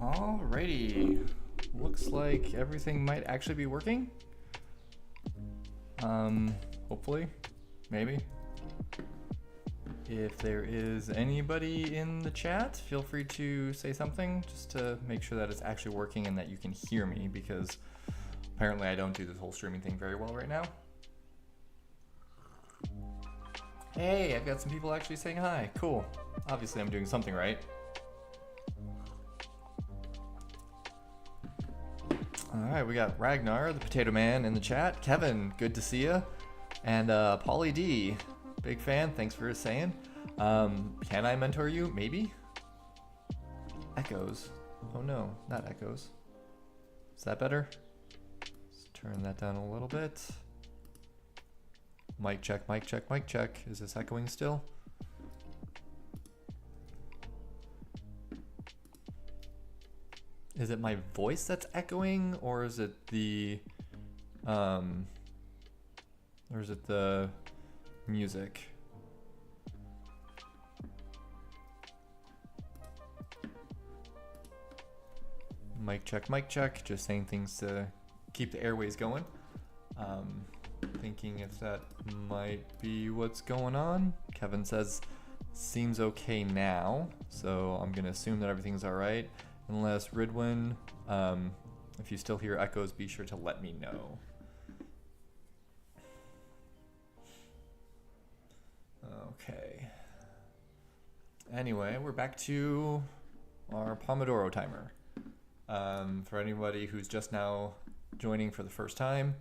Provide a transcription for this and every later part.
Alrighty, looks like everything might actually be working. Hopefully, maybe. If there is anybody in the chat, feel free to say something just to make sure that it's actually working and that you can hear me, because apparently I don't do this whole streaming thing very well right now. Hey, I've got some people actually saying hi. Cool. Obviously I'm doing something right. Alright, we got Ragnar, the Potato Man, in the chat. Kevin, good to see you. And Pauly D, big fan, thanks for saying. Can I mentor you? Maybe? Echoes. Oh no, not echoes. Is that better? Let's turn that down a little bit. Mic check, mic check, mic check. Is this echoing still? Is it my voice that's echoing, or is it the music? Mic check, just saying things to keep the airways going. Thinking if that might be what's going on. Kevin says, seems okay now, so I'm gonna assume that everything's all right. Unless Ridwin, if you still hear echoes, be sure to let me know. Okay. Anyway, we're back to our Pomodoro timer. For anybody who's just now joining for the first time,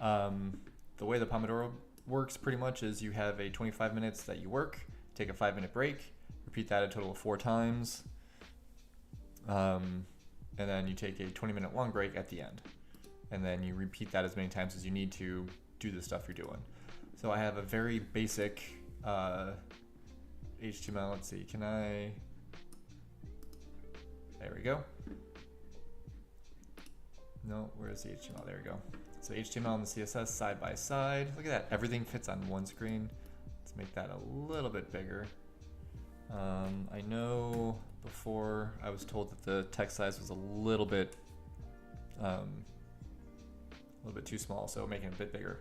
the way the Pomodoro works pretty much is you have a 25 minutes that you work, take a 5-minute break, repeat that a total of 4 times, and then you take a 20-minute long break at the end. And then you repeat that as many times as you need to do the stuff you're doing. So I have a very basic HTML. Let's see, can I? There we go. No, where's the HTML? There we go. So HTML and the CSS side by side. Look at that, everything fits on one screen. Let's make that a little bit bigger. I know before I was told that the text size was a little bit too small, so making it a bit bigger.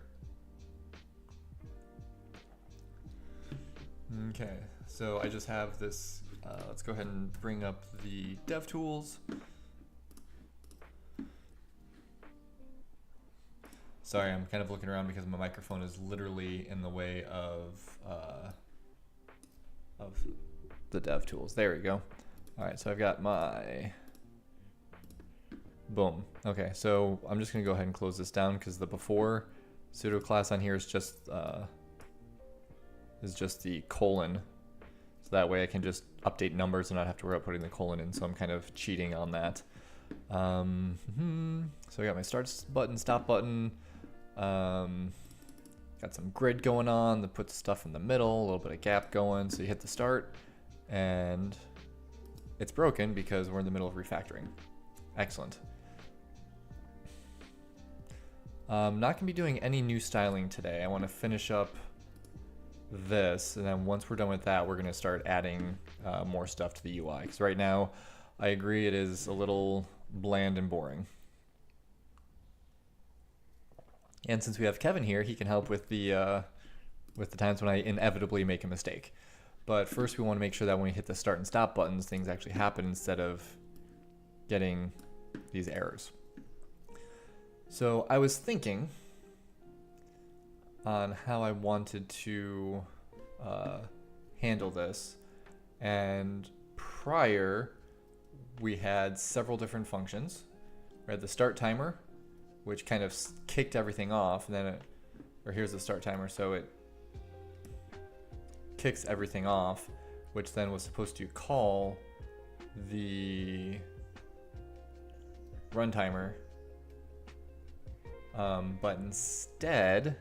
Okay, so I just have this. Let's go ahead and bring up the DevTools. Sorry, I'm kind of looking around because my microphone is literally in the way of the DevTools. There we go. All right, so I've got my, boom. Okay, so I'm just gonna go ahead and close this down because the before pseudo class on here is just the colon. So that way I can just update numbers and not have to worry about putting the colon in. So I'm kind of cheating on that. So I got my start button, stop button. Got some grid going on that puts stuff in the middle, a little bit of gap going. So you hit the start and it's broken because we're in the middle of refactoring. Excellent. Not gonna be doing any new styling today. I want to finish up this, and then once we're done with that, we're gonna start adding more stuff to the UI. Because right now, I agree it is a little bland and boring. And since we have Kevin here, he can help with the times when I inevitably make a mistake. But first we want to make sure that when we hit the start and stop buttons, things actually happen instead of getting these errors. So I was thinking on how I wanted to handle this. And prior, we had several different functions. We had the start timer, which kind of kicked everything off, and then here's the start timer, so it kicks everything off, which then was supposed to call the run timer, but instead,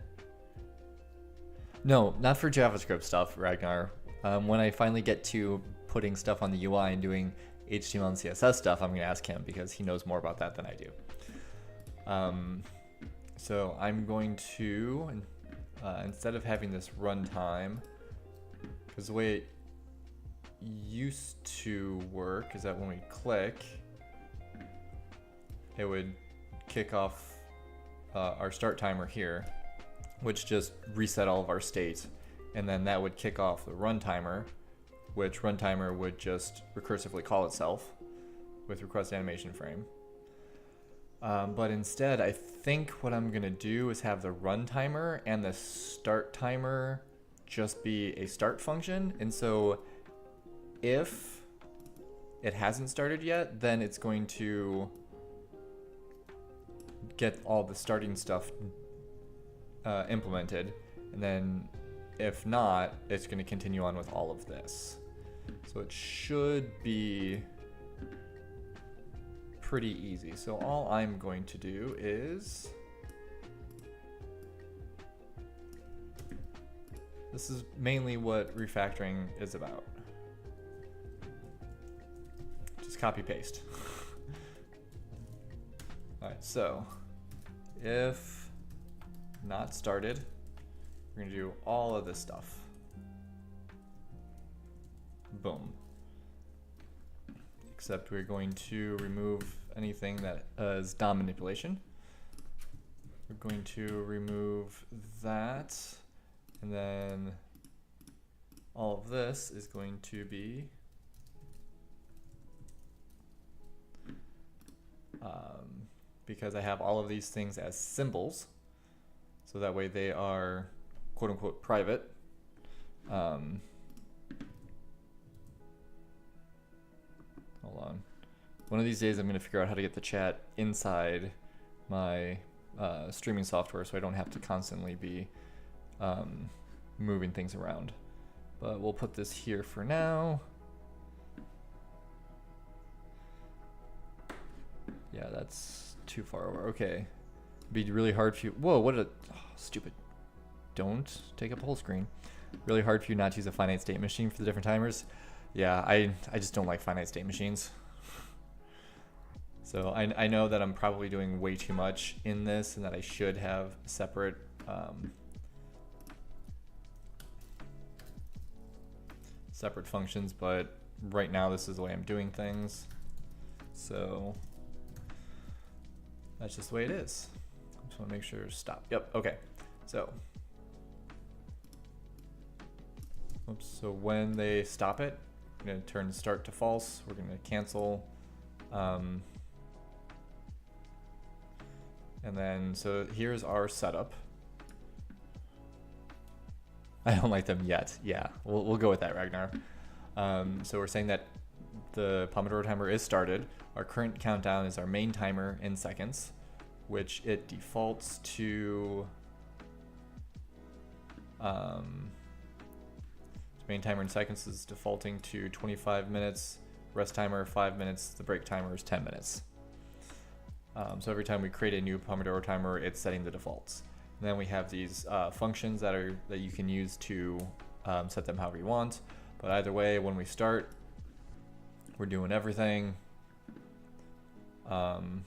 no, not for JavaScript stuff, Ragnar. When I finally get to putting stuff on the UI and doing HTML and CSS stuff, I'm going to ask him because he knows more about that than I do. So I'm going to, instead of having this runtime, because the way it used to work is that when we click, it would kick off our start timer here, which just reset all of our state, and then that would kick off the run timer, which run timer would just recursively call itself with request animation frame. But instead, I think what I'm gonna do is have the run timer and the start timer just be a start function. And so if it hasn't started yet, then it's going to get all the starting stuff implemented. And then if not, it's going to continue on with all of this. So it should be pretty easy. So all I'm going to do is, this is mainly what refactoring is about. Just copy paste. All right, so if not started, we're gonna do all of this stuff. Boom. Except we're going to remove anything that is DOM manipulation. We're going to remove that, and then all of this is going to be because I have all of these things as symbols, so that way they are quote unquote private. Hold on. One of these days I'm going to figure out how to get the chat inside my streaming software so I don't have to constantly be moving things around. But we'll put this here for now. Yeah, that's too far over. Okay. It'd be really hard for you. Whoa, what a stupid. Don't take up the whole screen. Really hard for you not to use a finite state machine for the different timers. Yeah, I just don't like finite state machines. So I know that I'm probably doing way too much in this and that I should have separate separate functions, but right now this is the way I'm doing things. So that's just the way it is. I just want to make sure to stop. Yep, okay. So, oops, so when they stop it, I'm going to turn start to false. We're going to cancel. And then, so here's our setup. I don't like them yet. Yeah, we'll go with that, Ragnar. So we're saying that the Pomodoro timer is started. Our current countdown is our main timer in seconds, which it defaults to main timer in seconds is defaulting to 25 minutes, rest timer 5 minutes, the break timer is 10 minutes. So every time we create a new Pomodoro timer, it's setting the defaults. And then we have these functions that you can use to set them however you want. But either way, when we start, we're doing everything. I'm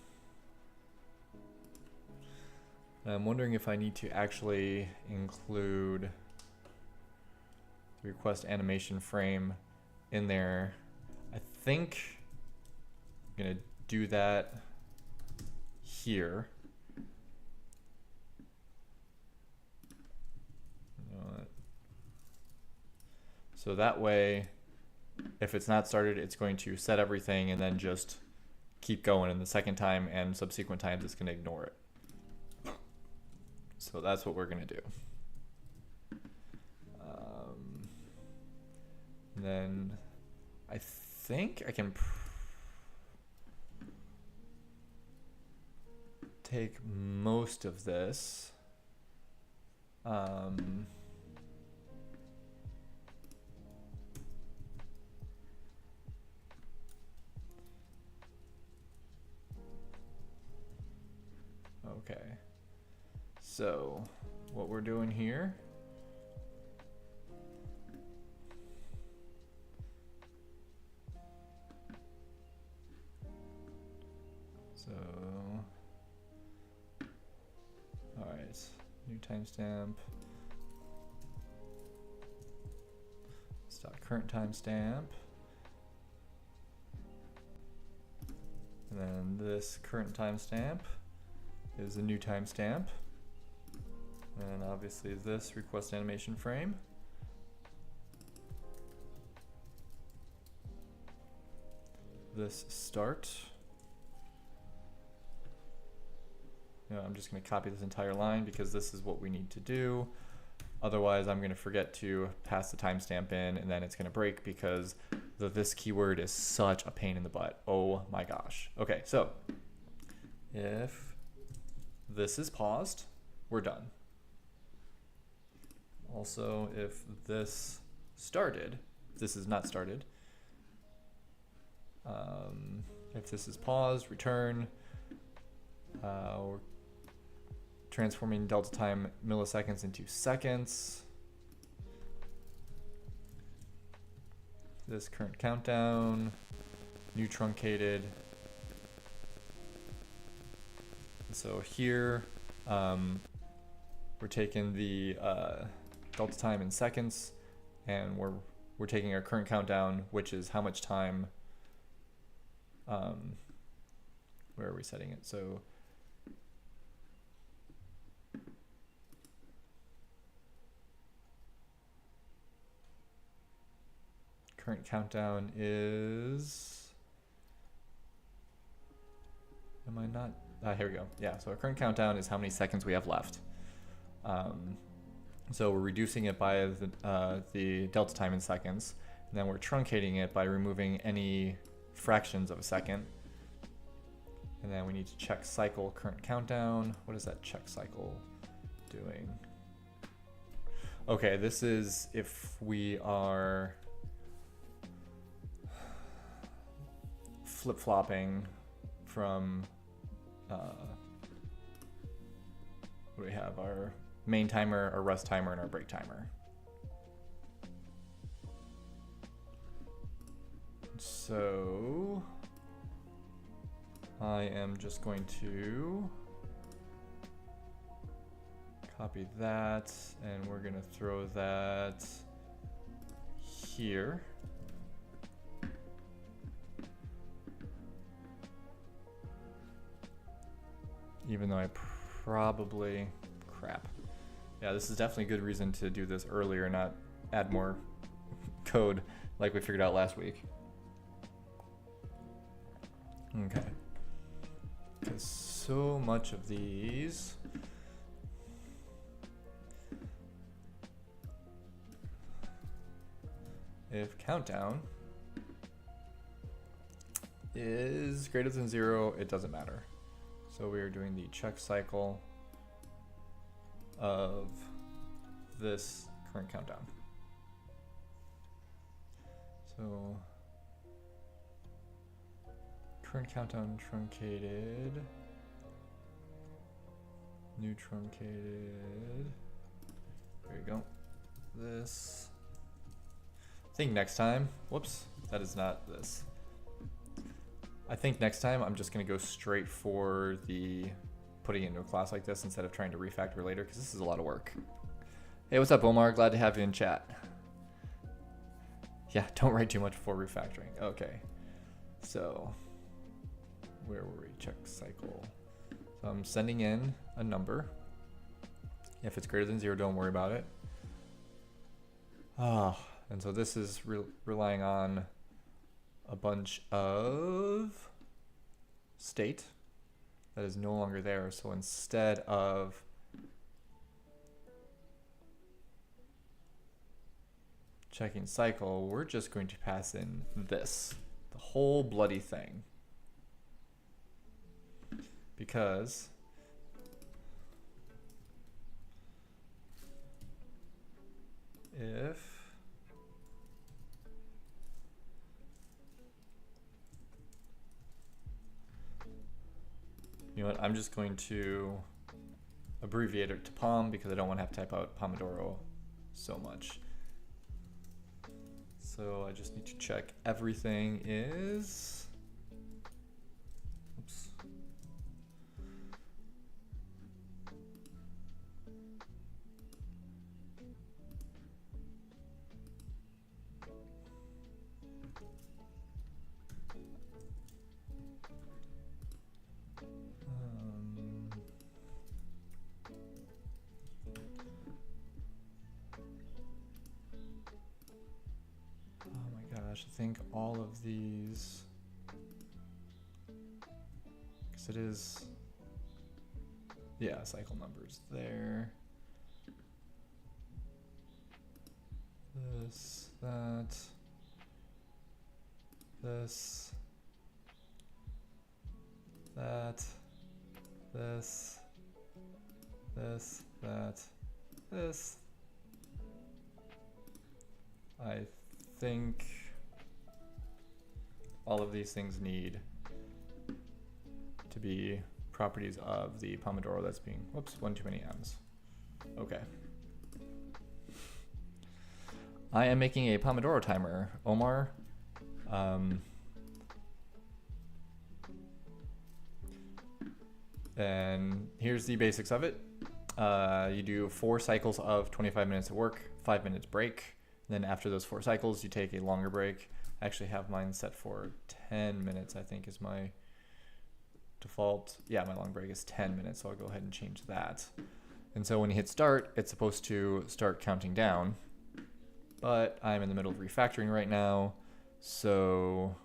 wondering if I need to actually include the request animation frame in there. I think I'm gonna do that here. So that way, if it's not started, it's going to set everything and then just keep going, and the second time and subsequent times it's going to ignore it. So that's what we're going to do. And then I think I can take most of this. Okay, so what we're doing here, so all right, new timestamp, stop current timestamp, And then this current timestamp is a new timestamp. And obviously this request animation frame. This start. I'm just going to copy this entire line because this is what we need to do. Otherwise, I'm going to forget to pass the timestamp in, and then it's going to break because this keyword is such a pain in the butt. Oh my gosh. Okay, so if this is paused, we're done. Also, if this started, this is not started. If this is paused, return. We're transforming delta time milliseconds into seconds. This current countdown, new truncated. And so here, we're taking the delta time in seconds, and we're taking our current countdown, which is how much time. Where are we setting it? So current countdown is, am I not? Here we go. Yeah, so our current countdown is how many seconds we have left. So we're reducing it by the delta time in seconds, and then we're truncating it by removing any fractions of a second. And then we need to check cycle current countdown. What is that check cycle doing? Okay, this is if we are flip-flopping from what do we have? Our main timer, our rest timer, and our break timer. So I am just going to copy that, and we're going to throw that here. Even though I probably, crap. Yeah, this is definitely a good reason to do this earlier, not add more code like we figured out last week. Okay. Because so much of these if countdown is greater than 0, it doesn't matter. So we are doing the check cycle of this current countdown. So current countdown truncated, new truncated, there you go. This, I think next time, whoops, that is not this. I think next time I'm just gonna go straight for the putting it into a class like this instead of trying to refactor later, because this is a lot of work. Hey, what's up, Omar? Glad to have you in chat. Yeah, don't write too much before refactoring. Okay, so where were we? Check cycle. So I'm sending in a number. If it's greater than 0, don't worry about it. And so this is relying on a bunch of state that is no longer there. So instead of checking cycle, we're just going to pass in this, the whole bloody thing. Because if you know what, I'm just going to abbreviate it to POM because I don't want to have to type out Pomodoro so much. So I just need to check everything is, oops. I should think all of these, because it is, yeah, cycle numbers there. This, that, this, that, this, this, that, this. I think all of these things need to be properties of the Pomodoro that's being, whoops, one too many M's. Okay. I am making a Pomodoro timer, Omar. And here's the basics of it. You do 4 cycles of 25 minutes of work, 5 minutes break. Then after those 4 cycles, you take a longer break. I actually have mine set for 10 minutes, I think is my default. Yeah, my long break is 10 minutes, so I'll go ahead and change that. And so when you hit start, it's supposed to start counting down. But I'm in the middle of refactoring right now, so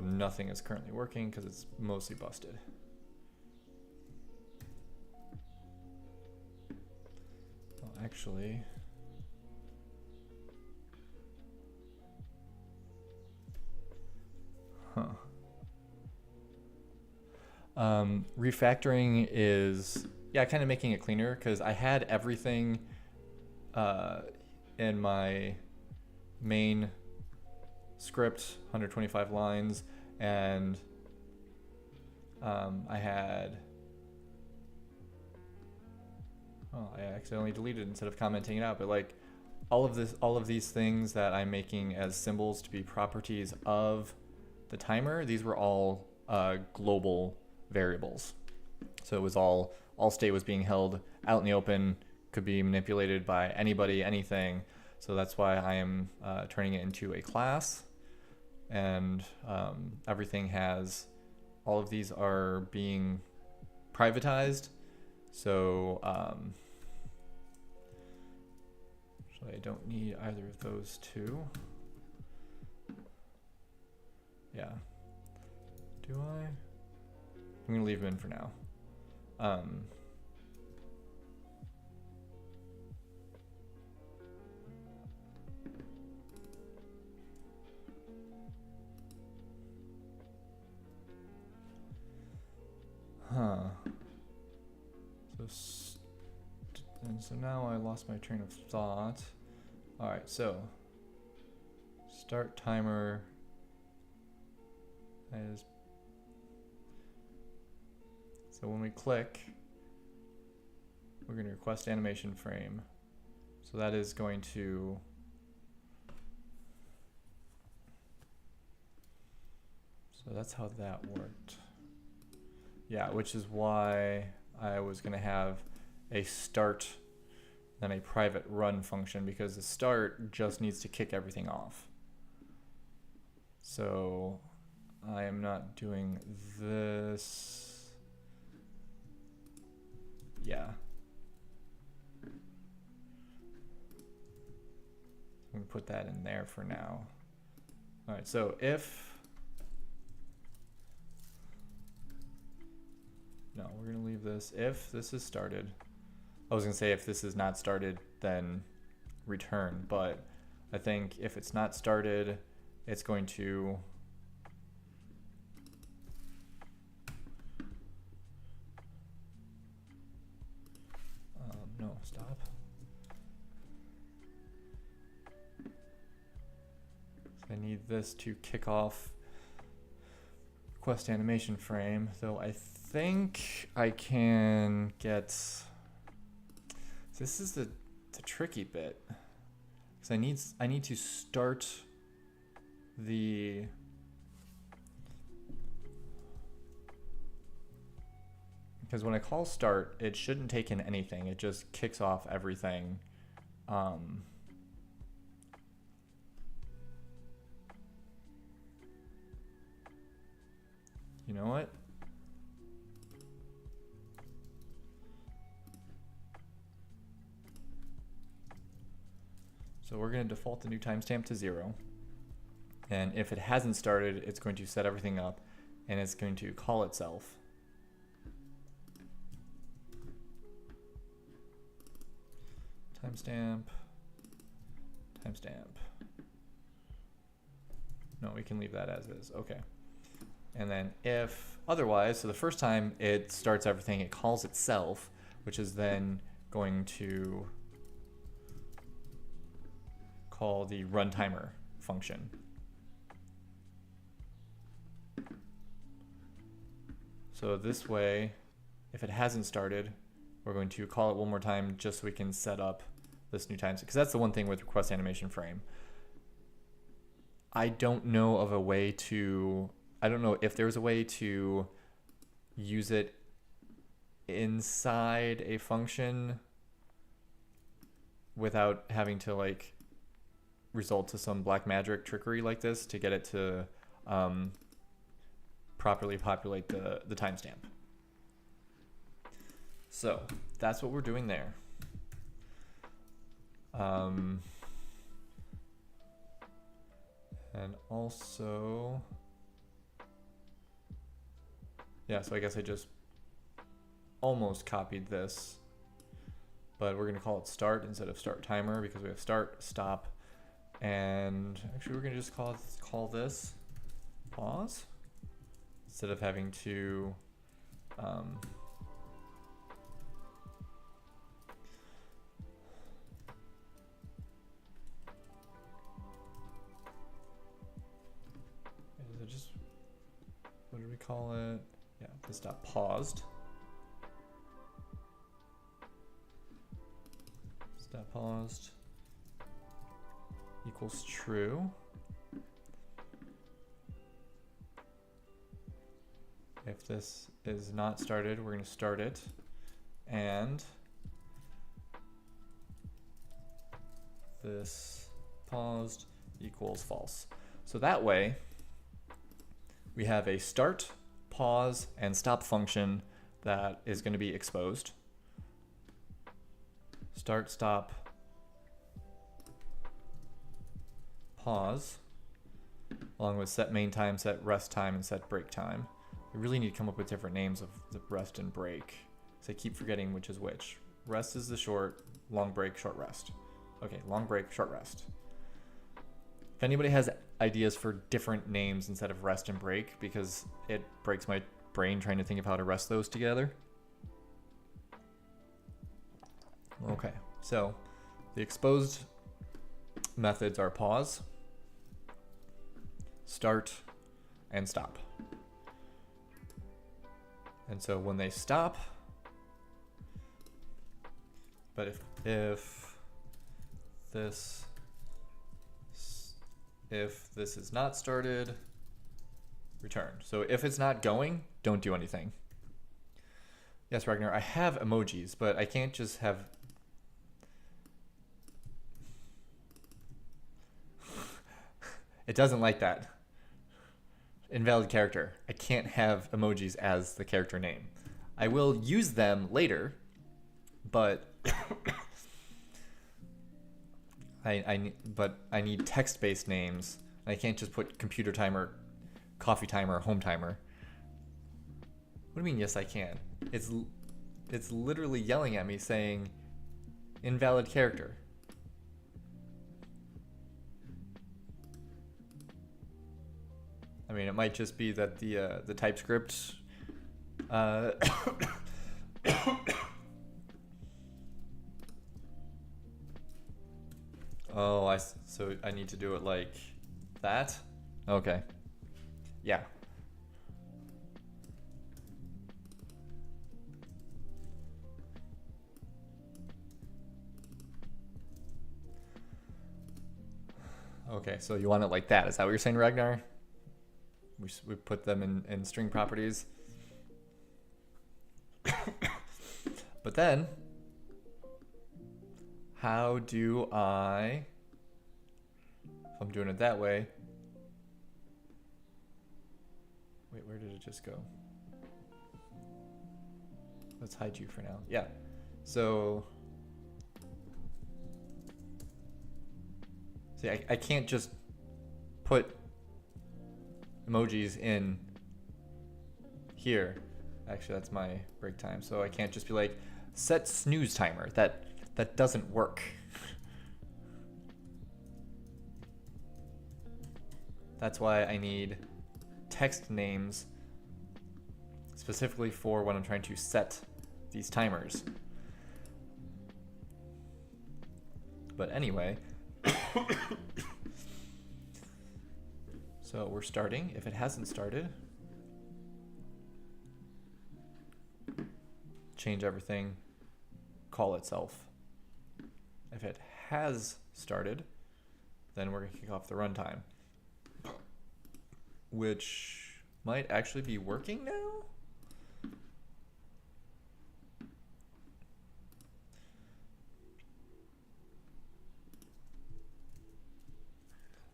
nothing is currently working because it's mostly busted. Well, actually, refactoring is, yeah, kind of making it cleaner because I had everything in my main script, 125 lines, and I had, I accidentally deleted it instead of commenting it out, but like all of these things that I'm making as symbols to be properties of the timer, these were all global variables. So it was all state was being held out in the open, could be manipulated by anybody, anything. So that's why I am turning it into a class, and everything has, all of these are being privatized. So I don't need either of those two. Yeah. Do I? I'm gonna leave them in for now. So now I lost my train of thought. All right, so start timer is, so when we click, we're going to request animation frame. So that is going to, so that's how that worked. Yeah, which is why I was going to have a start then a private run function, because the start just needs to kick everything off. So I am not doing this. Yeah. I'm going to put that in there for now. All right, so if, no, we're going to leave this. If this is started, I was going to say if this is not started, then return. But I think if it's not started, it's going to, no, stop. So I need this to kick off request animation frame, though I think I can get, this is the tricky bit, because I need to start the, because when I call start, it shouldn't take in anything, it just kicks off everything. you know what? So we're going to default the new timestamp to 0. And if it hasn't started, it's going to set everything up and it's going to call itself. Timestamp. No, we can leave that as is. Okay. And then if otherwise, so the first time it starts everything, it calls itself, which is then going to call the run timer function. So this way, if it hasn't started, we're going to call it one more time just so we can set up this new timestamp. Because that's the one thing with request animation frame. I don't know of a way to, I don't know if there's a way to use it inside a function without having to like result to some black magic trickery like this to get it to properly populate the timestamp. So that's what we're doing there. And also, yeah, so I guess I just almost copied this, but we're going to call it start instead of start timer because we have start, stop, and actually we're going to just call this pause instead of having to is it just, what did we call it? Yeah, this dot paused. Stop paused equals true. If this is not started, we're going to start it, and this paused equals false. So that way we have a start, pause, and stop function that is going to be exposed. Start, stop, pause, along with set main time, set rest time, and set break time. We really need to come up with different names of the rest and break, because I keep forgetting which is which. Rest is the short, long break, short rest. Okay, long break, short rest. If anybody has ideas for different names instead of rest and break, because it breaks my brain trying to think of how to rest those together. Okay, so the exposed methods are pause, start, and stop. And so when they stop, but if this is not started, return. So if it's not going, don't do anything. Yes, Ragnar, I have emojis, but I can't just have... It doesn't like that. Invalid character. I can't have emojis as the character name. I will use them later, but I need text-based names. I can't just put computer timer, coffee timer, home timer. What do you mean? Yes, I can. It's literally yelling at me saying invalid character. I mean, it might just be that the TypeScript oh, so I need to do it like that? Okay. Yeah. Okay, so you want it like that. Is that what you're saying, Ragnar? We put them in string properties. But then, how do I, if I'm doing it that way, wait, where did it just go? Let's hide you for now. Yeah. So, see, I can't just put emojis in here. Actually, that's my break time. So I can't just be like, set snooze timer. That doesn't work. That's why I need text names specifically for when I'm trying to set these timers. But anyway, so we're starting. If it hasn't started, change everything, call itself. If it has started, then we're going to kick off the runtime, which might actually be working now.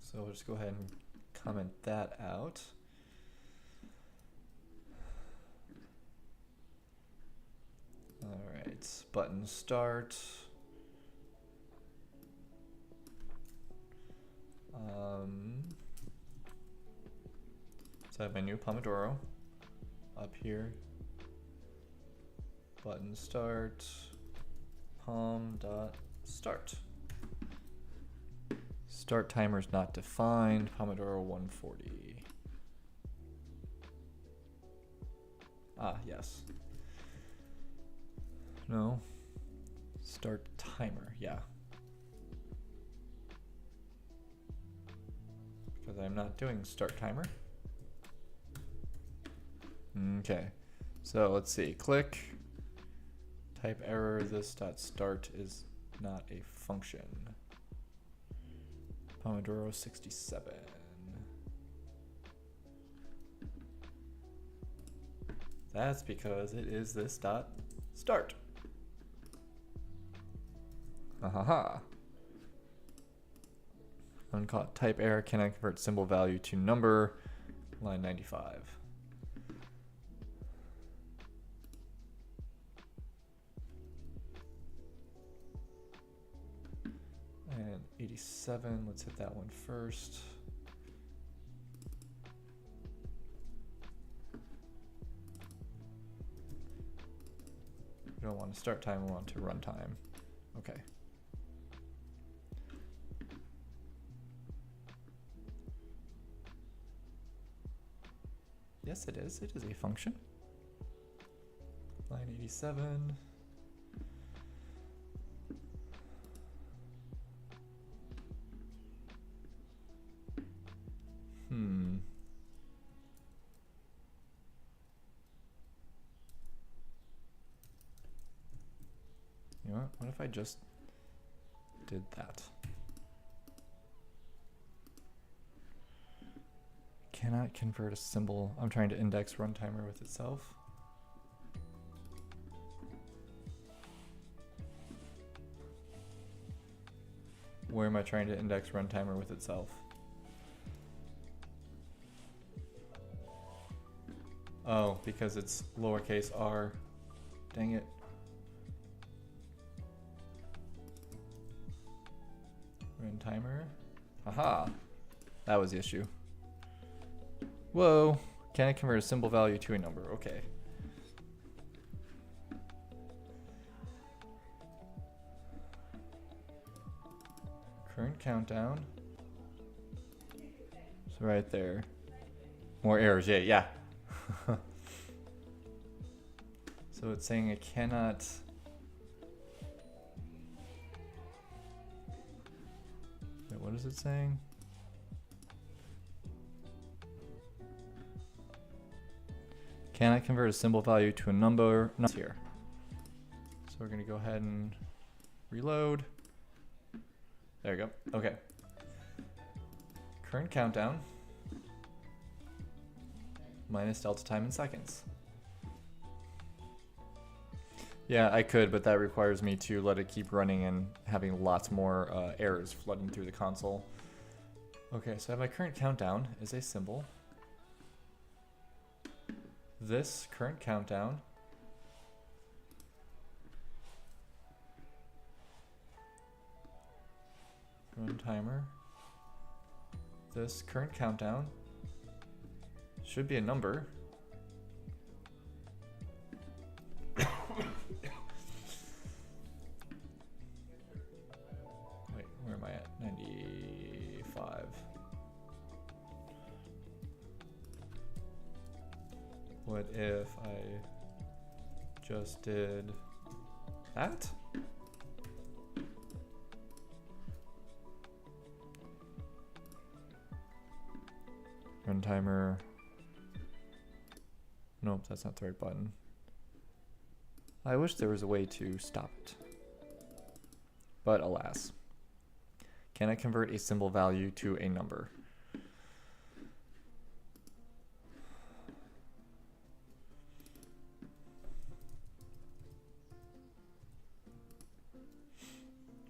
So we'll just go ahead and comment that out. All right, button start. So I have my new Pomodoro up here. Button start, pom.start. Start timer is not defined, Pomodoro 140. Ah, yes. No. Start timer, yeah. Because I'm not doing start timer. Okay. So let's see. Click. Type error. This dot start is not a function. Pomodoro 67. That's because it is this dot start. Ahaha. Uncaught type error, cannot convert symbol value to number. Line 95. And 87, let's hit that one first. We don't want to start time, we want to run time. Okay. Yes, it is. It is a function. Line 87. You know what if I just did that? Cannot convert a symbol. I'm trying to index runtimer with itself. Where am I trying to index runtimer with itself? Oh, because it's lowercase r. Dang it. Runtimer. Aha. That was the issue. Whoa. Can I convert a symbol value to a number? Okay. Current countdown. So right there. More errors. Yeah. So it's saying it cannot. Wait, what is it saying? Cannot convert a symbol value to a number. Not here. So we're going to go ahead and reload. There we go. Okay. Current countdown. Minus delta time in seconds. Yeah, I could, but that requires me to let it keep running and having lots more errors flooding through the console. Okay, so I have my current countdown is a symbol. this current countdown run timer. This current countdown should be a number. Wait, where am I at? 95. What if I just did that? Run timer. Nope, that's not the right button. I wish there was a way to stop it. But alas. Can I convert a symbol value to a number?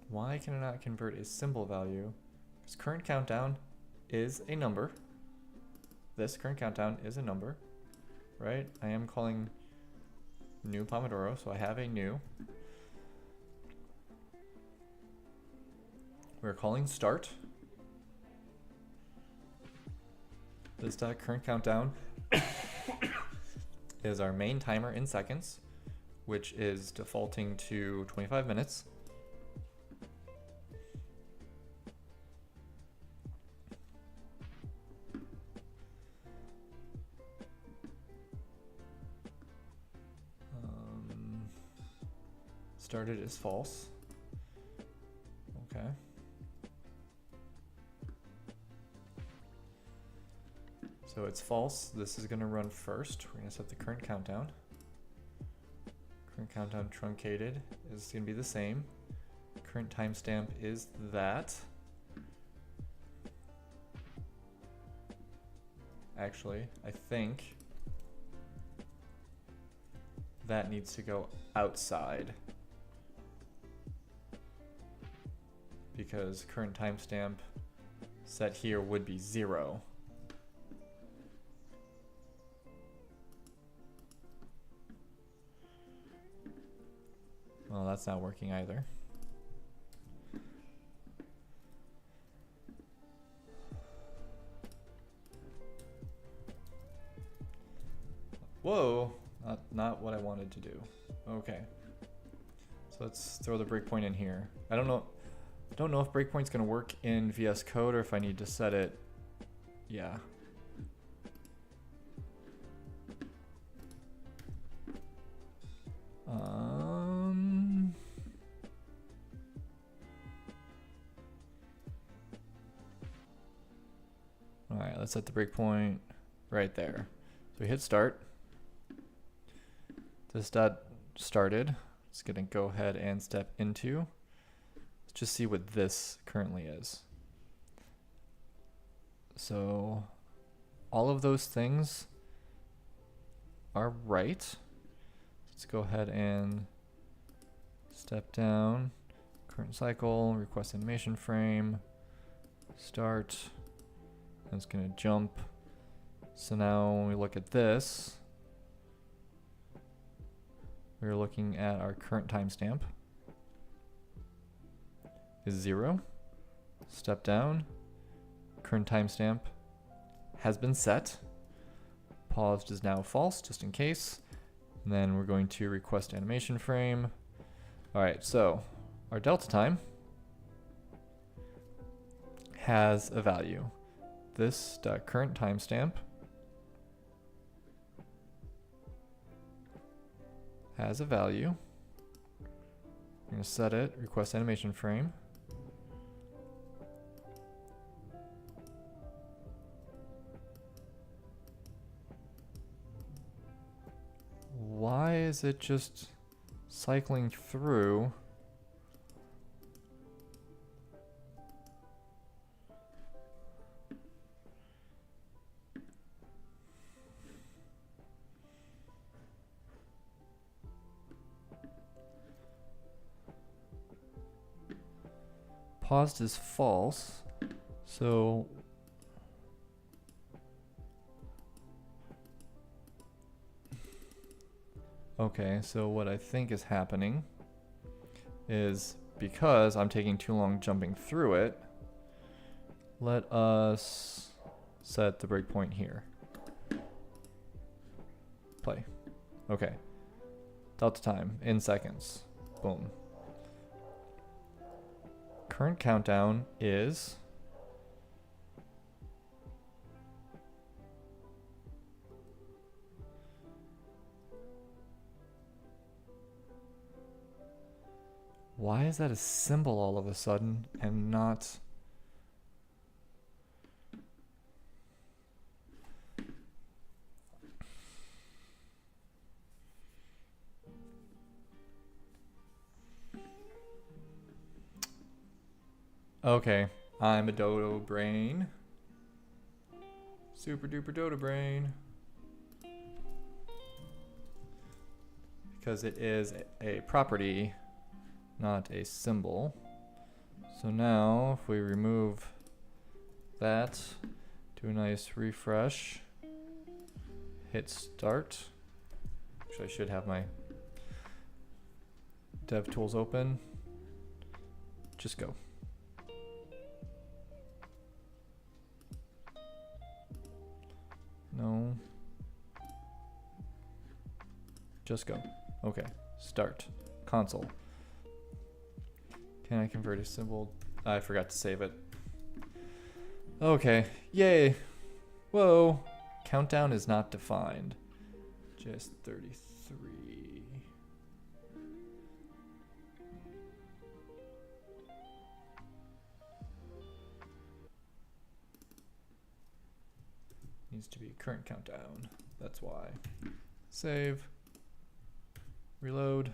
Why can I not convert a symbol value? Because current countdown is a number. This current countdown is a number, right? I am calling new Pomodoro, so I have a new. We're calling start. This current countdown is our main timer in seconds, which is defaulting to 25 minutes. Started is false. Okay. So it's false. This is going to run first. We're going to set the current countdown. Current countdown truncated is going to be the same. Current timestamp is that. Actually, I think that needs to go outside, because current timestamp set here would be 0. Well, that's not working either. Whoa, not what I wanted to do. Okay. So let's throw the breakpoint in here. I don't know if breakpoint's gonna work in VS Code or if I need to set it. Yeah. All right, let's set the breakpoint right there. So we hit start. This dot started. It's gonna go ahead and step into. Let's just see what this currently is. So all of those things are right. Let's go ahead and step down. Current cycle, request animation frame, start. And it's gonna jump. So now when we look at this, we're looking at our current timestamp is 0. Step down. Current timestamp has been set. Paused is now false, just in case. And then we're going to request animation frame. All right, so our delta time has a value. This current timestamp has a value. I'm going to set it, request animation frame. Why is it just cycling through? Paused is false, so Okay, so what I think is happening is because I'm taking too long jumping through it, let us set the breakpoint here. Play. Okay. Delta time in seconds. Boom. Current countdown is why is that a symbol all of a sudden and not okay, I'm a dodo brain. Super duper dodo brain. Because it is a property, not a symbol. So now if we remove that, do a nice refresh, hit start. Actually, I should have my dev tools open. Just go. No. Just go. Okay. Start. Console. Can I convert a symbol? I forgot to save it. Okay. Yay. Whoa. Countdown is not defined. Just 33. Needs to be current countdown. That's why. Save. Reload.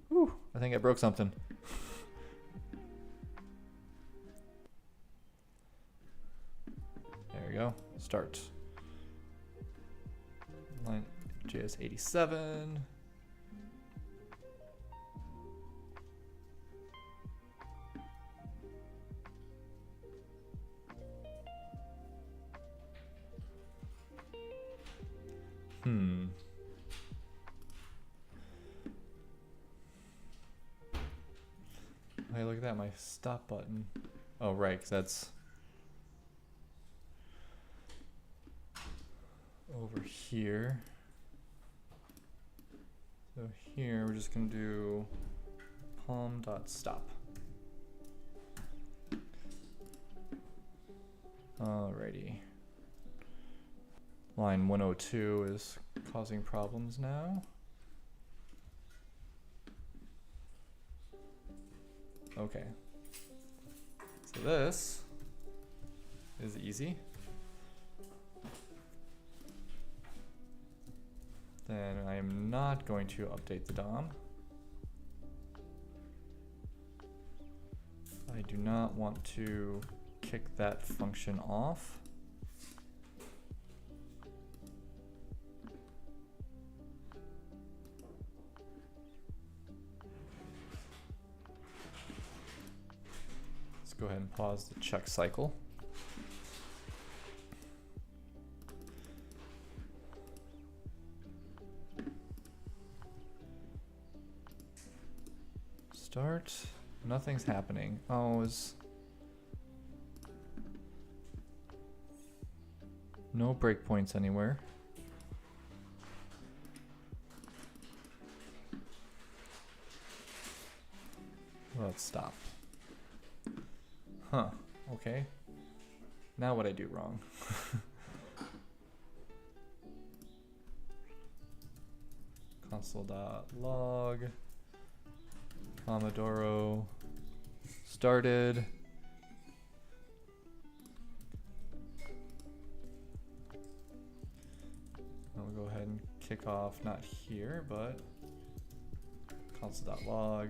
Whew, I think I broke something. There we go. Start. Line JS87. Hey, look at that, my stop button. Oh, right, because that's over here. So here, we're just going to do pom.stop. Alrighty. Line 102 is causing problems now. Okay. So this is easy. Then I am not going to update the DOM. I do not want to kick that function off. Let's go ahead and pause the check cycle. Start. Nothing's happening. Oh, is no breakpoints anywhere. Let's stop. Huh. Okay. Now what I do wrong. Console.log. Pomodoro started. I'll go ahead and kick off, not here, but console.log.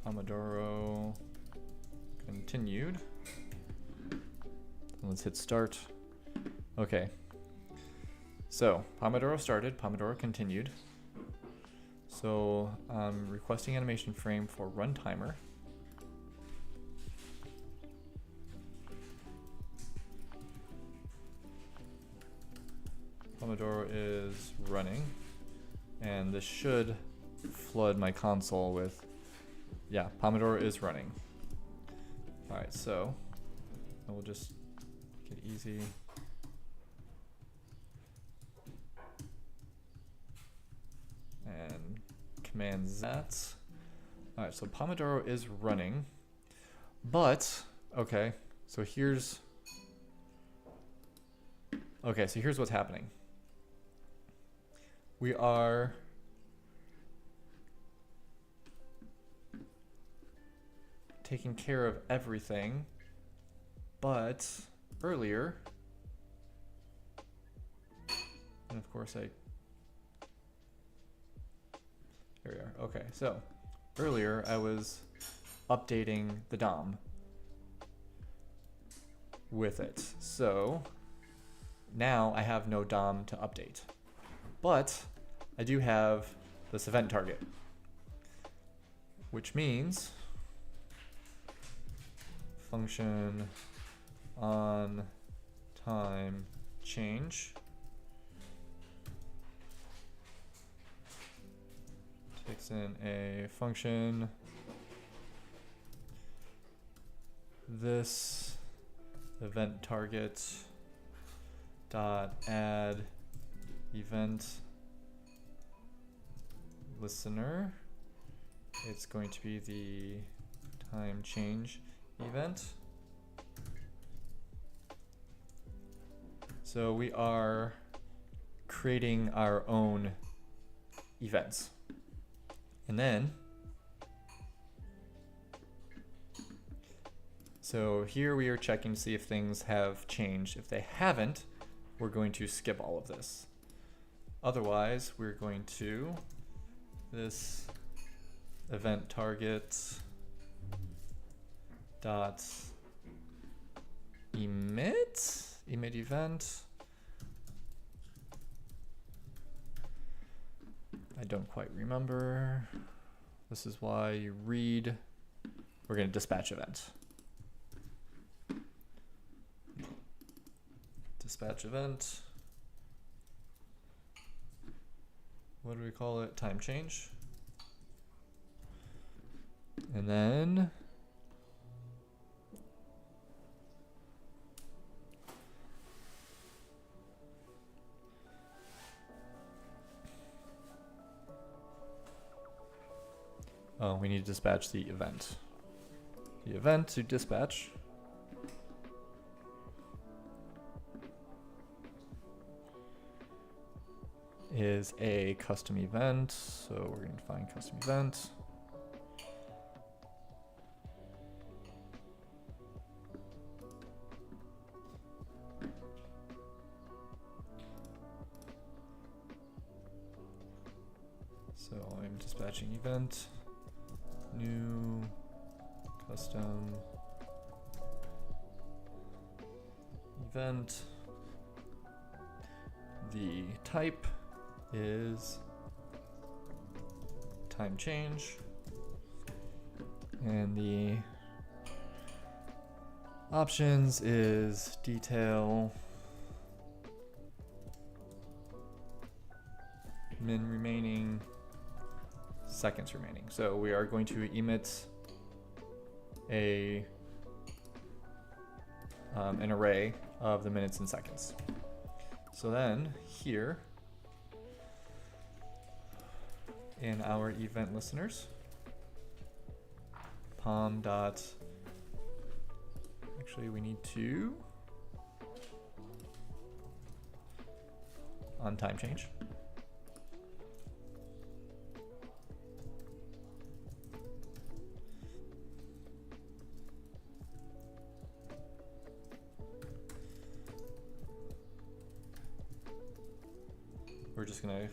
Pomodoro continued. Let's hit start. Okay. So Pomodoro started, Pomodoro continued. So I'm requesting animation frame for run timer. Pomodoro is running, and this should flood my console with, yeah, Pomodoro is running. All right, so we'll just make it easy. And command Z. All right, so Pomodoro is running, but okay, so here's what's happening. We are taking care of everything, but earlier, and of course there we are. Okay, so earlier I was updating the DOM with it. So now I have no DOM to update, but I do have this event target, which means function on time change takes in a function, this event target dot add event listener. It's going to be the time change event. So we are creating our own events. And then, so here we are checking to see if things have changed. If they haven't, we're going to skip all of this. Otherwise, we're going to this event target dot emit event. I don't quite remember. This is why you read. We're going to dispatch event. Dispatch event. What do we call it? Time change. And then we need to dispatch the event. The event to dispatch is a custom event. So we're going to find custom event. So I'm dispatching event, new custom event. The type is time change, and the options is detail, min remaining, seconds remaining. So we are going to emit an array of the minutes and seconds. So then here in our event listeners, pom dot, actually we need to on time change. We're just gonna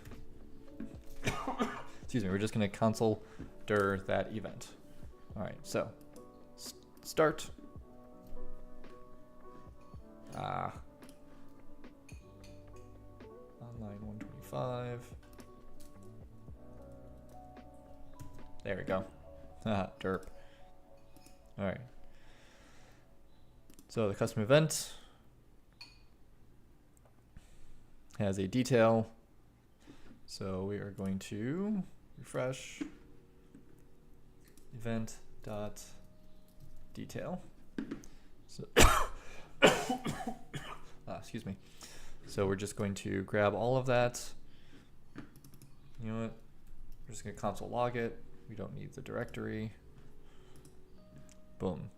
excuse me, we're just gonna console dir that event. All right, so start. Online 125. There we go. Derp. All right. So the custom event has a detail. So we are going to refresh event dot detail. So excuse me. So we're just going to grab all of that. You know what? We're just going to console log it. We don't need the directory. Boom.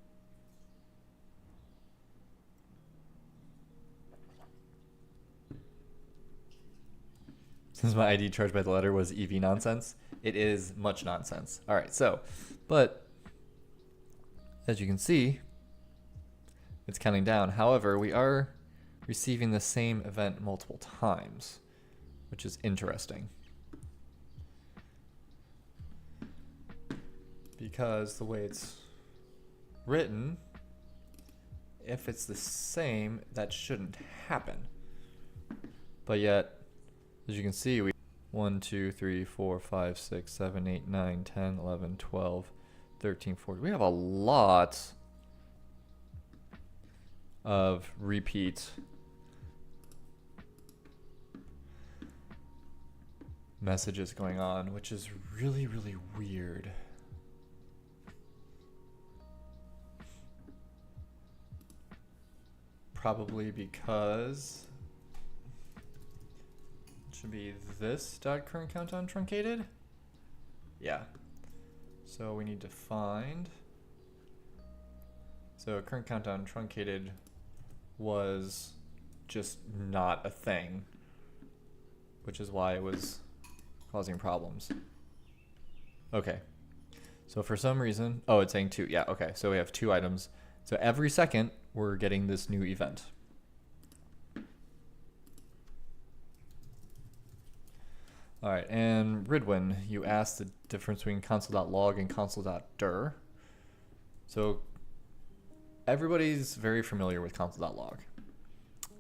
Since my ID charged by the letter was EV nonsense, it is much nonsense. All right, so, but as you can see, it's counting down. However, we are receiving the same event multiple times, which is interesting. Because the way it's written, if it's the same, that shouldn't happen. But yet, as you can see, we 1, 2, 3, 4, 5, 6, 7, 8, 9, 10, 11, 12, 13, 14. We have a lot of repeat messages going on, which is really, really weird. Probably because it should be this dot current countdown truncated. Yeah. So we need to find. So current countdown truncated was just not a thing, which is why it was causing problems. Okay. So for some reason, oh, it's saying 2. Yeah, okay. So we have 2 items. So every second, we're getting this new event. All right, and Ridwin, you asked the difference between console.log and console.dir. So everybody's very familiar with console.log.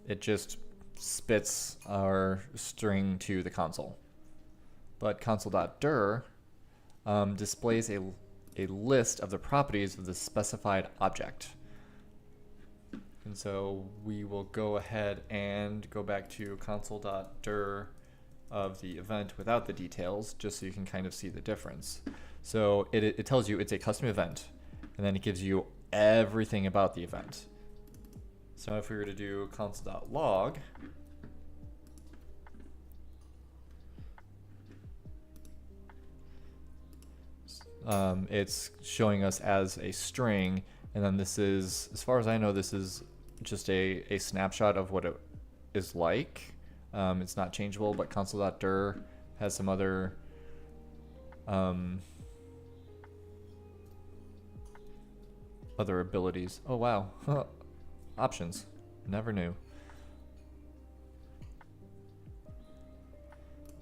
It just spits our string to the console. But console.dir displays a list of the properties of the specified object. And so we will go ahead and go back to console.dir of the event without the details, just so you can kind of see the difference. So it tells you it's a custom event, and then it gives you everything about the event. So if we were to do console.log, it's showing us as a string, and then this is, as far as I know, this is just a snapshot of what it is like. It's not changeable, but console.dir has some other other abilities. Oh wow. Options. Never knew.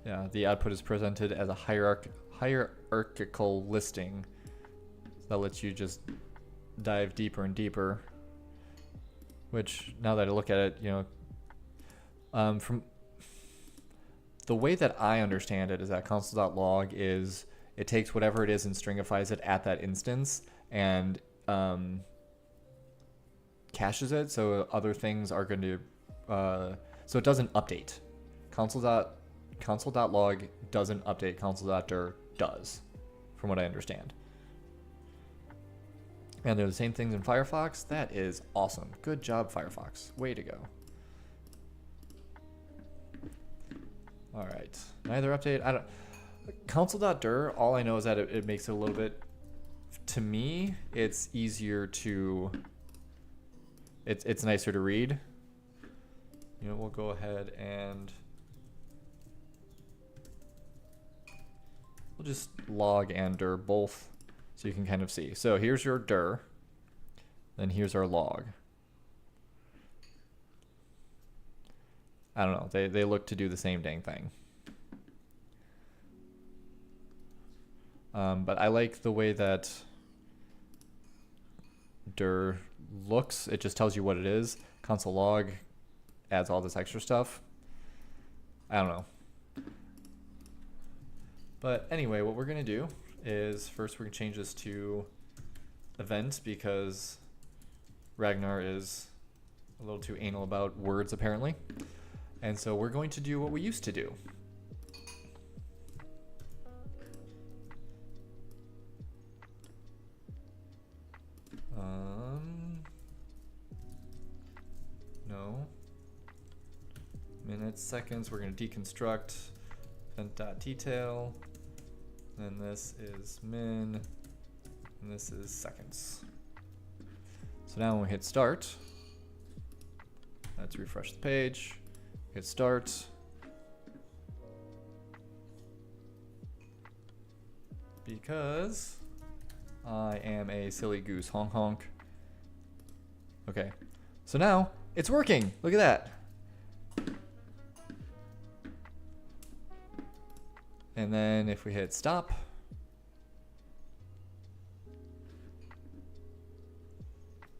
Yeah, the output is presented as a hierarchical listing. That lets you just dive deeper and deeper. Which, now that I look at it, you know, from the way that I understand it is that console.log is, it takes whatever it is and stringifies it at that instance and caches it, so other things are going to, so it doesn't update. Console.log doesn't update, console.dir does, from what I understand. And they're the same things in Firefox. That is awesome. Good job, Firefox. Way to go. All right. Neither update. I don't. Console.dir, all I know is that it makes it a little bit, to me, it's easier to, it's nicer to read. You know, we'll go ahead and we'll just log and dir both so you can kind of see. So here's your dir, then here's our log. I don't know, they look to do the same dang thing. But I like the way that dir looks. It just tells you what it is. Console log adds all this extra stuff. I don't know. But anyway, what we're going to do is first we're going to change this to event because Ragnar is a little too anal about words apparently. And so we're going to do what we used to do. No. Minutes, seconds, we're going to deconstruct event.detail. Then this is min, and this is seconds. So now when we hit start, let's refresh the page, hit start. Because I am a silly goose, honk honk. Okay, so now it's working, look at that. And then if we hit stop,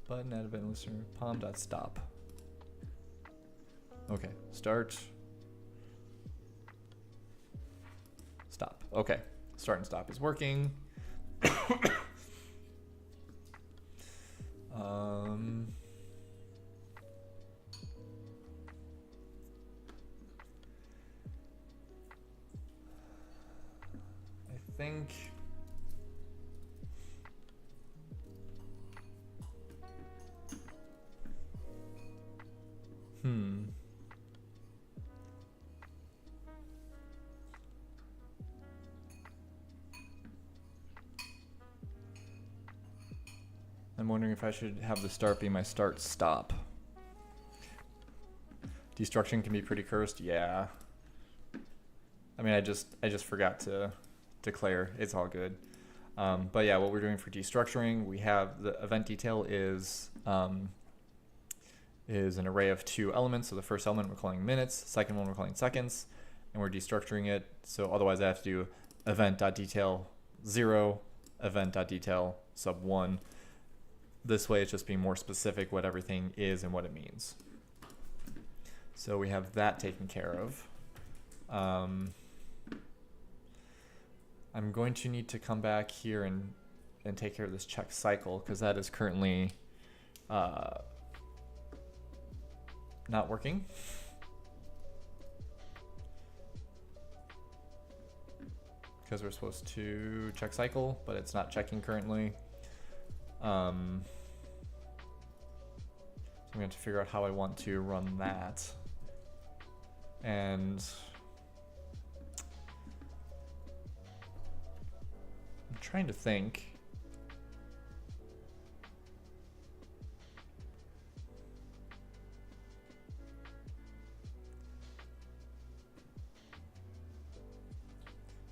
button add event listener, pom.stop. Okay, start, stop. Okay, start and stop is working. I think I'm wondering if I should have the start be my start stop. Destruction can be pretty cursed, yeah. I mean, I just forgot to declare. It's all good. But yeah, what we're doing for destructuring, we have the event detail is an array of 2 elements. So the first element we're calling minutes, second one we're calling seconds, and we're destructuring it. So otherwise I have to do event.detail 0, event.detail sub 1. This way it's just being more specific what everything is and what it means. So we have that taken care of. I'm going to need to come back here and take care of this check cycle, because that is currently not working. Because we're supposed to check cycle, but it's not checking currently. So I'm going to figure out how I want to run that. And I'm trying to think.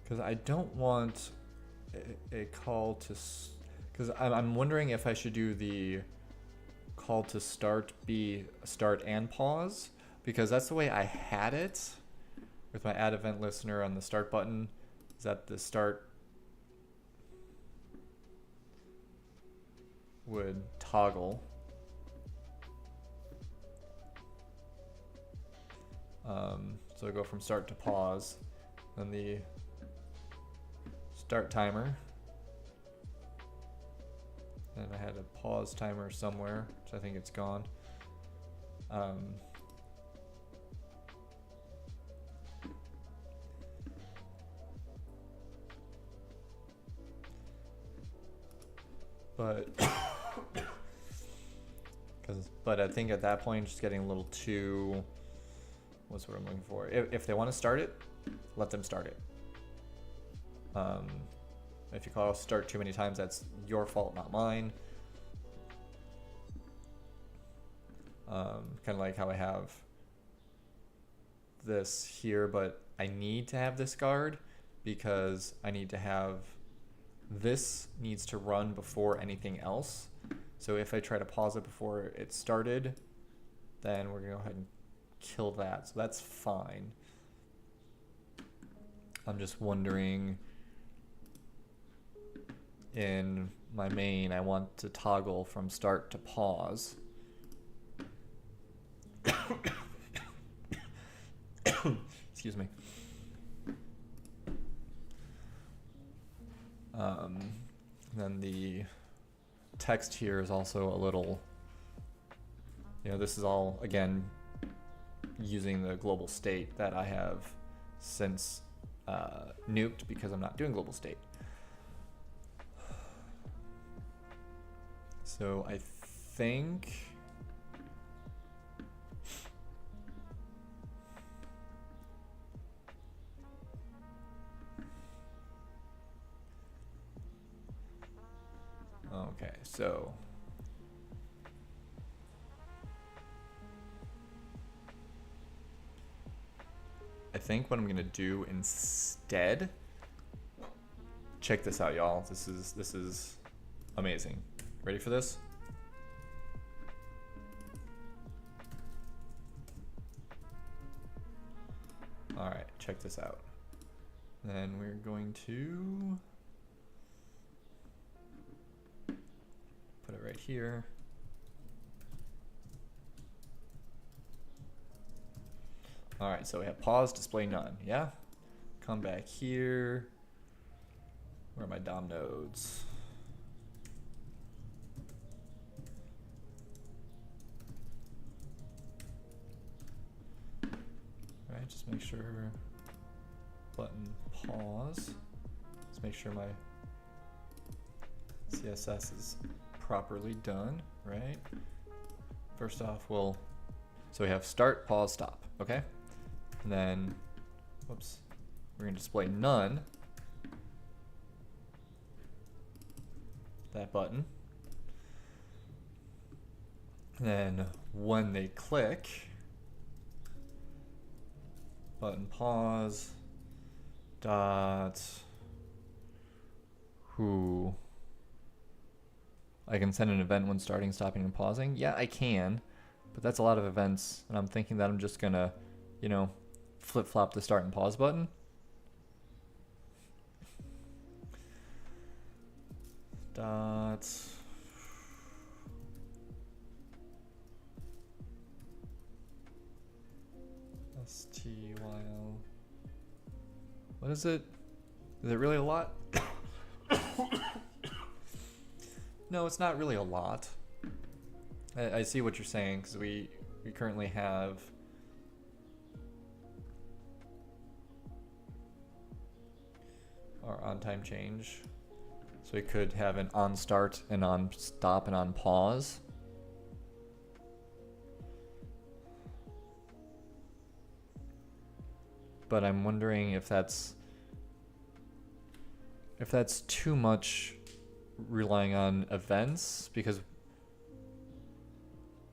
Because I don't want a call to, because I'm wondering if I should do the call to start be start and pause, because that's the way I had it with my add event listener on the start button, is that the start would toggle. So I go from start to pause, then the start timer, and I had a pause timer somewhere, which I think it's gone. But I think at that point, just getting a little too, what's what I'm looking for? If they want to start it, let them start it. If you call start too many times, that's your fault, not mine. Kind of like how I have this here, but I need to have this guard because I need to have this needs to run before anything else. So if I try to pause it before it started, then we're gonna go ahead and kill that. So that's fine. I'm just wondering, in my main, I want to toggle from start to pause. Excuse me. Then the text here is also a little, this is all, again, using the global state that I have since nuked because I'm not doing global state. So I think okay, so I think what I'm gonna do instead, check this out, y'all. This is amazing. Ready for this? All right, check this out. Then we're going to put it right here. All right, so we have pause, display none, yeah? Come back here. Where are my DOM nodes? All right, just make sure button pause. Let's make sure my CSS is properly done, right? First off, so we have start, pause, stop, okay? And then, whoops, we're gonna display none, that button. And then when they click, button pause, dot, who, I can send an event when starting, stopping, and pausing. Yeah, I can, but that's a lot of events, and I'm thinking that I'm just gonna, you know, flip-flop the start and pause button. Dot STYL. What is it? Is it really a lot? No, it's not really a lot. I see what you're saying, because we currently have our on time change. So we could have an on start and on stop and on pause. But I'm wondering if that's too much relying on events, because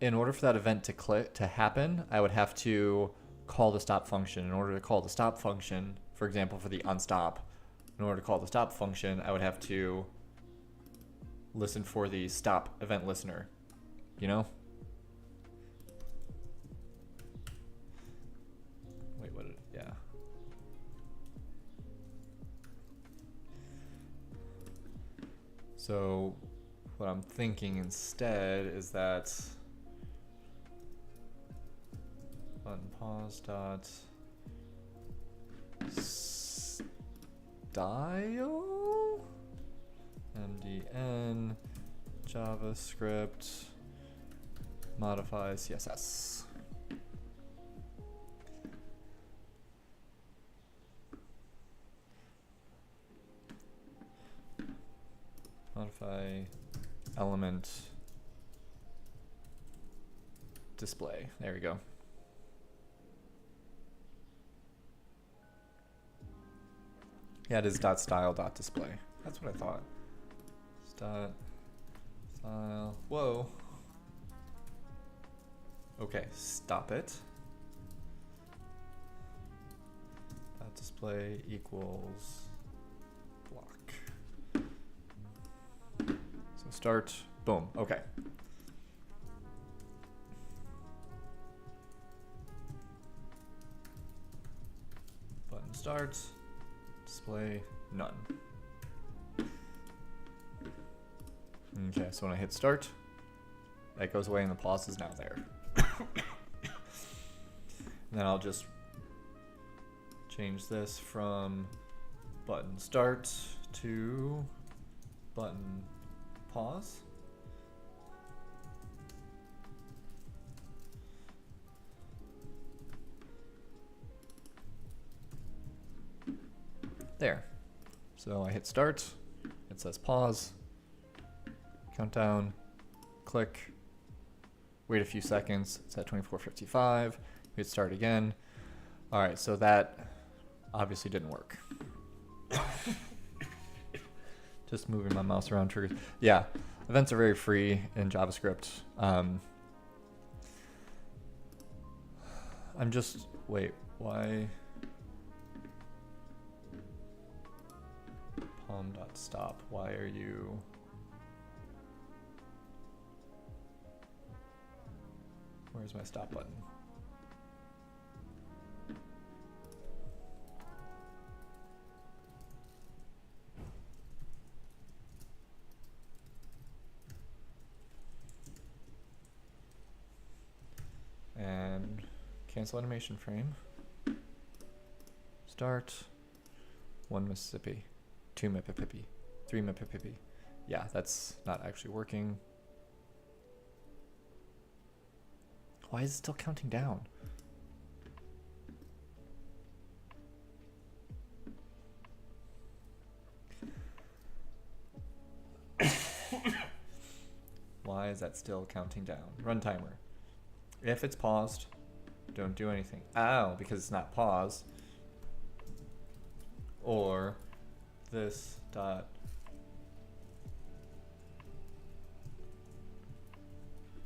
in order for that event to happen, I would have to call the stop function. In order to call the stop function, for example, for the onStop, in order to call the stop function, I would have to listen for the stop event listener, you know? Wait, yeah. So what I'm thinking instead is that button pause dot style mdn JavaScript modify CSS. Modify element display. There we go. Yeah, it is dot style dot display. That's what I thought. It's dot style. Whoa. Okay, stop it. Dot display equals block. So start, boom, okay. Button starts, display none. Okay, so when I hit start, that goes away and the pause is now there. And then I'll just change this from button start to button pause. There. So I hit start, it says pause, countdown, click, wait a few seconds, it's at 24:55, hit start again. All right, so that obviously didn't work. Just moving my mouse around triggers. Yeah, events are very free in JavaScript. I'm just, wait, why? Pom.stop, why are you? Where's my stop button? And cancel animation frame. Start. 1 Mississippi. 2 Mississippi. 3 Mississippi. Yeah, that's not actually working. Why is it still counting down? Why is that still counting down? Run timer. If it's paused, don't do anything. Ow, because it's not paused. Or this dot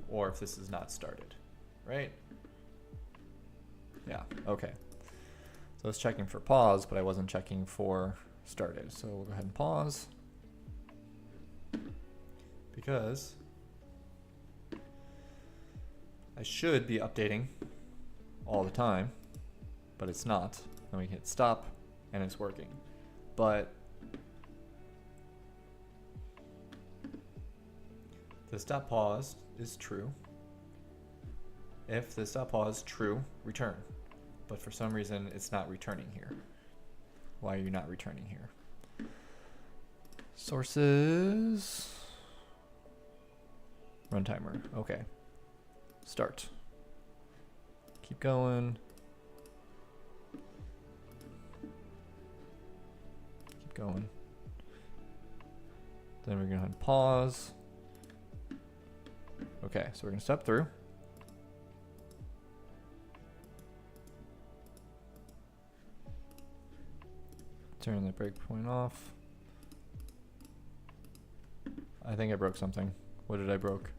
or if this is not started, right? Yeah, okay. So I was checking for pause, but I wasn't checking for started. So we'll go ahead and pause because I should be updating all the time, but it's not. Then we hit stop and it's working. But the stop pause is true. If the stop pause true, return. But for some reason it's not returning here. Why are you not returning here? Sources. Run timer. Okay. Start. Keep going. Keep going. Then we're going to pause. Okay, so we're going to step through. Turn the breakpoint off. I think I broke something. What did I broke?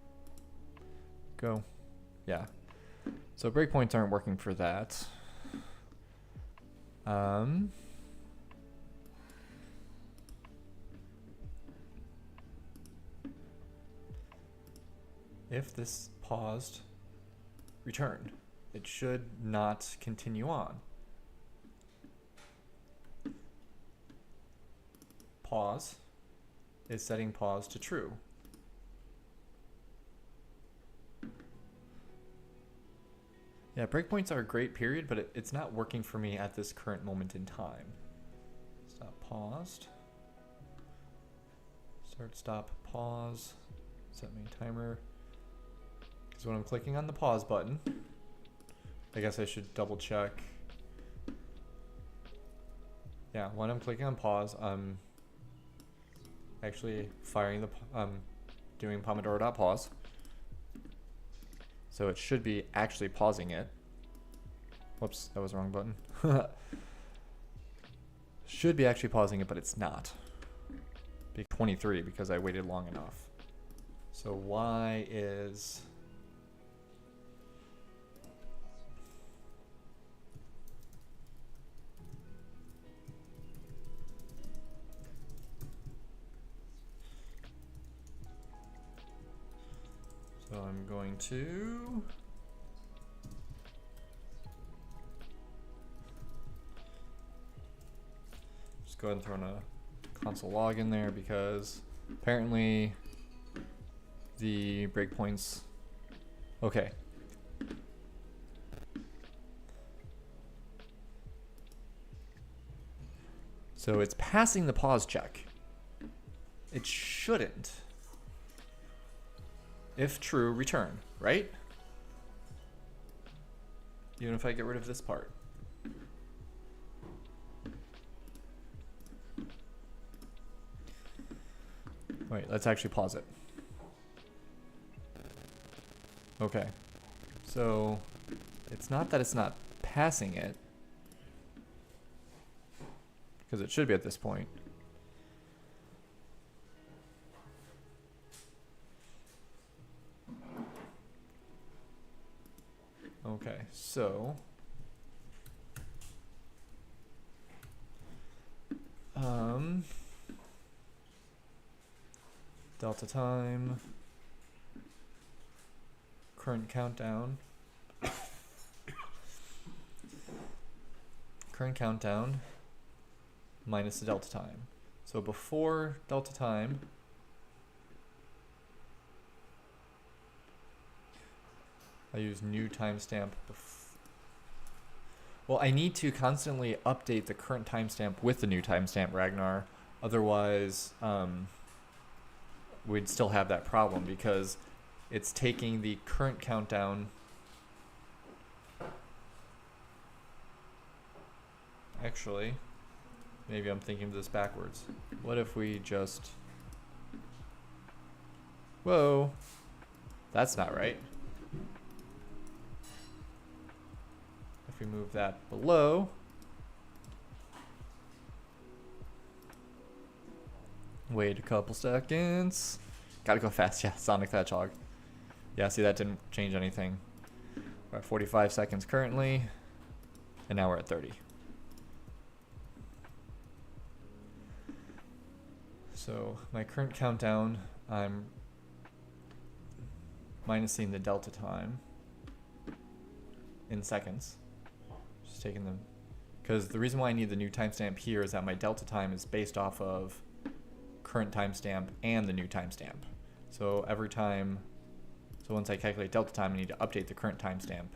Go. Yeah. So breakpoints aren't working for that. If this paused, return. It should not continue on. Pause is setting pause to true. Yeah, breakpoints are a great period, but it's not working for me at this current moment in time. Stop, paused. Start, stop, pause. Set main timer. Because when I'm clicking on the pause button, I guess I should double check. Yeah, when I'm clicking on pause, I'm actually firing the, doing Pomodoro.pause. So it should be actually pausing it. Whoops, that was the wrong button. Should be actually pausing it, but it's not. 23 because I waited long enough. So why is... So I'm going to just go ahead and throw in a console log in there because apparently the breakpoints, okay. So it's passing the pause check. It shouldn't. If true, return, right? Even if I get rid of this part. Wait, let's actually pause it. Okay. So it's not that it's not passing it, because it should be at this point. Okay, so delta time, current countdown, minus the delta time. So before delta time, I use new timestamp. Well, I need to constantly update the current timestamp with the new timestamp, Ragnar. Otherwise, we'd still have that problem because it's taking the current countdown. Actually, maybe I'm thinking of this backwards. What if we just... Whoa, that's not right. If we move that below, wait a couple seconds. Gotta go fast, yeah, Sonic the Hedgehog. Yeah, see, that didn't change anything. We're at 45 seconds currently, and now we're at 30. So my current countdown, I'm minusing the delta time in seconds. Just taking them, because the reason why I need the new timestamp here is that my delta time is based off of current timestamp and the new timestamp. So every time, so once I calculate delta time, I need to update the current timestamp.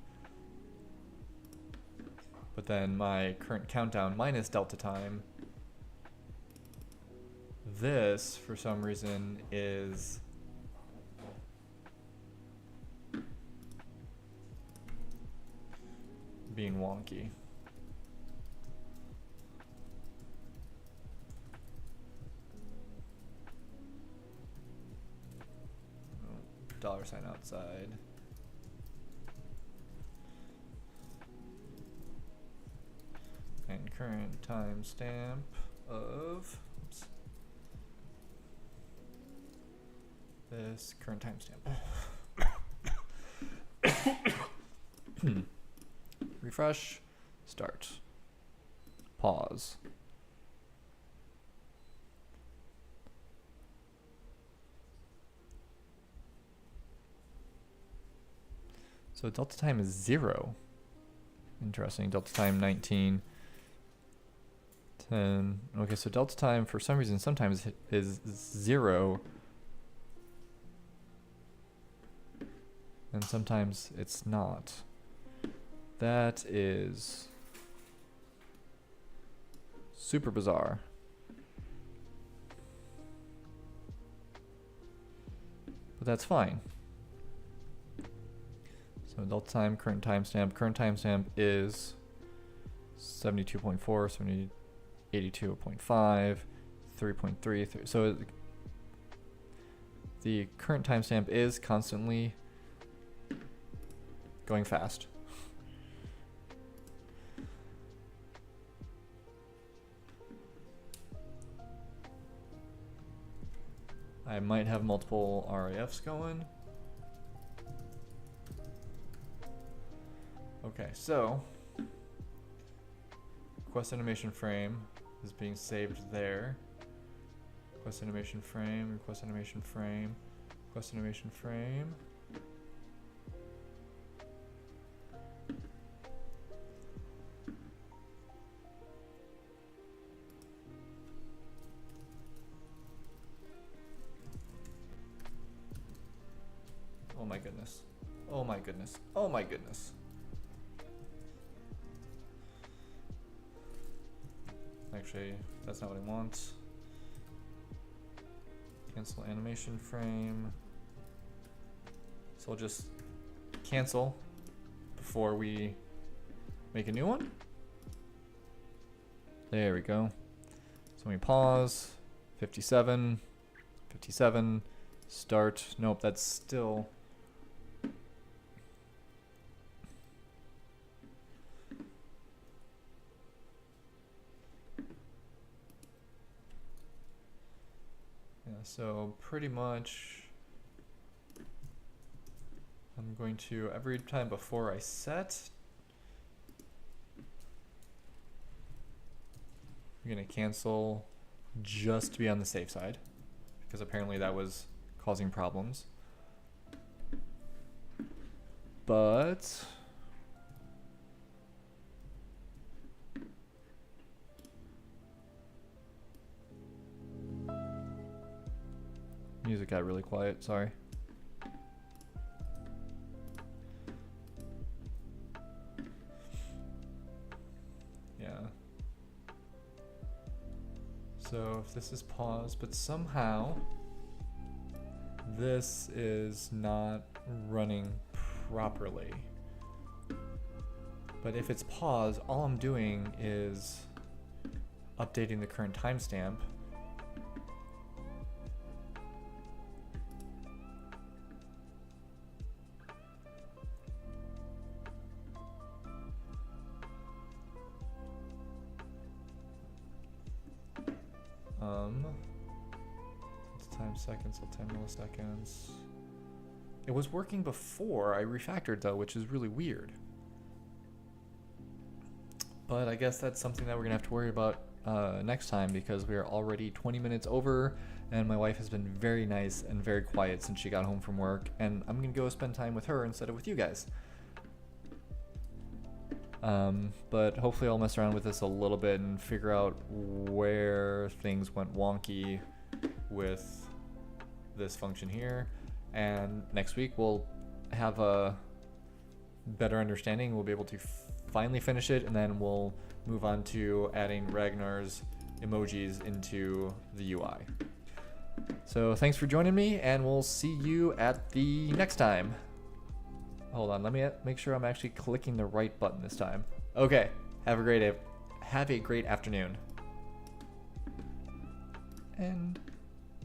But then my current countdown minus delta time, this, for some reason, is being wonky. $sign outside. And current timestamp of, oops, this current timestamp. Refresh, start, pause. So delta time is 0. Interesting. Delta time 19, 10. Okay, so delta time for some reason sometimes is 0. And sometimes it's not. That is super bizarre. But that's fine. So delta time, current timestamp is 72.4, 82.5, 3.3. So the current timestamp is constantly going fast. I might have multiple RAFs going. Okay, so quest animation frame is being saved there. Quest animation frame, request animation frame, quest animation frame. Oh my goodness. Oh my goodness. Oh my goodness. Actually, that's not what I want. Cancel animation frame. So I'll just cancel before we make a new one. There we go. So we pause, 57, 57. Start. Nope, that's still... Yeah, so pretty much I'm going to, every time before I set, I'm going to cancel just to be on the safe side, because apparently that was causing problems. But music got really quiet, sorry. Yeah. So if this is paused, but somehow this is not running properly. But if it's paused, all I'm doing is updating the current timestamp. It's time seconds till 10 milliseconds. It was working before I refactored though, which is really weird. But I guess that's something that we're gonna have to worry about next time, because we are already 20 minutes over and my wife has been very nice and very quiet since she got home from work, and I'm gonna go spend time with her instead of with you guys. But hopefully I'll mess around with this a little bit and figure out where things went wonky with this function here. And next week we'll have a better understanding. We'll be able to finally finish it, and then we'll move on to adding Ragnar's emojis into the UI. So thanks for joining me, and we'll see you at the next time. Hold on, let me make sure I'm actually clicking the right button this time. Okay, have a great afternoon. And